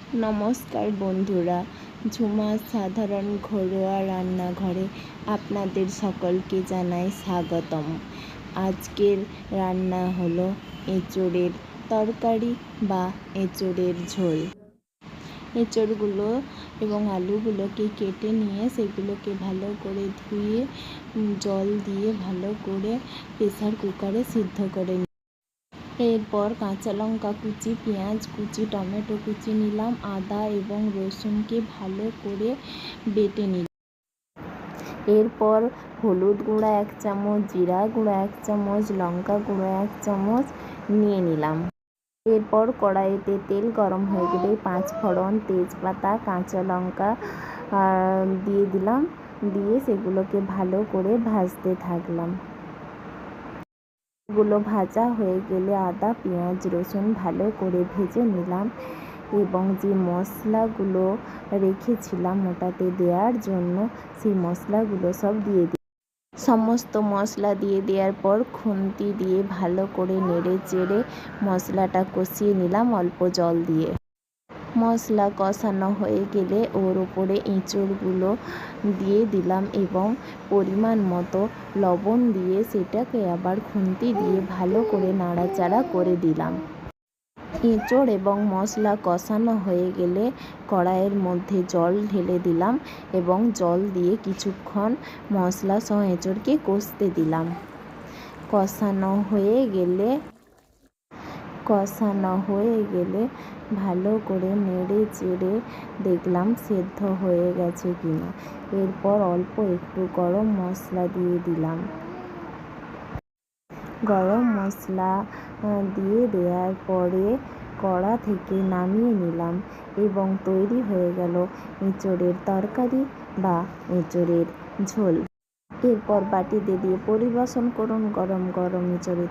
নমস্কার বন্ধুরা, ঝুমার সাধারণ ঘরোয়া রান্নাঘরে আপনাদের সকলকে জানাই স্বাগতম। আজকের রান্না হলো এঁচোড়ের তরকারি বা এঁচোড়ের ঝোল। এঁচোড়গুলো এবং আলুগুলোকে কেটে নিয়ে সেগুলোকে ভালো করে ধুয়ে জল দিয়ে ভালো করে প্রেসার কুকারে সিদ্ধ করে এরপর কাঁচা লঙ্কা কুচি, পেঁয়াজ কুচি, টমেটো কুচি নিলাম, আদা এবং রসুনকে ভালো করে বেটে নিলাম। এরপর হলুদ গুঁড়া 1 চামচ, জিরা গুঁড়া 1 চামচ, লঙ্কা গুঁড়ো 1 চামচ নিয়ে নিলাম। এরপর কড়াইতে তেল গরম হয়ে গেলে 5 ফোড়ন, তেজপাতা, কাঁচা লঙ্কা দিয়ে দিলাম। দিয়ে সেগুলোকে ভালো করে ভাজতে থাকলাম। এগুলো ভাজা হয়ে গেলে আদা, পেঁয়াজ, রসুন ভালো করে ভেজে নিলাম এবং যে মশলাগুলো রেখেছিলাম ওটাতে দেওয়ার জন্য সেই মশলাগুলো সব দিয়ে দিই। সমস্ত মশলা দিয়ে দেওয়ার পর খুন্তি দিয়ে ভালো করে নেড়ে চেড়ে মশলাটা কষিয়ে নিলাম অল্প জল দিয়ে। মশলা কষানো হয়ে গেলে ওর উপরে এঁচোড়গুলো দিয়ে দিলাম এবং পরিমাণ মতো লবণ দিয়ে সেটাকে আবার খুন্তি দিয়ে ভালো করে নাড়াচাড়া করে দিলাম। এঁচোড় এবং মশলা কষানো হয়ে গেলে কড়াইয়ের মধ্যে জল ঢেলে দিলাম এবং জল দিয়ে কিছুক্ষণ মশলা সহ এঁচোড়কে কষতে দিলাম। কষানো হয়ে গেলে ভালো করে নেড়ে চেড়ে দেখলাম সেদ্ধ হয়ে গেছে কিনা। এরপর অল্প একটু গরম মশলা দিয়ে দিলাম। গরম মশলা দিয়ে দেওয়ার পরে কড়া থেকে নামিয়ে নিলাম এবং তৈরি হয়ে গেল এঁচোড়ের তরকারি বা এঁচোড়ের ঝোল। এরপর বাটিতে দিয়ে পরিবেশন করুন গরম গরম এঁচোড়ের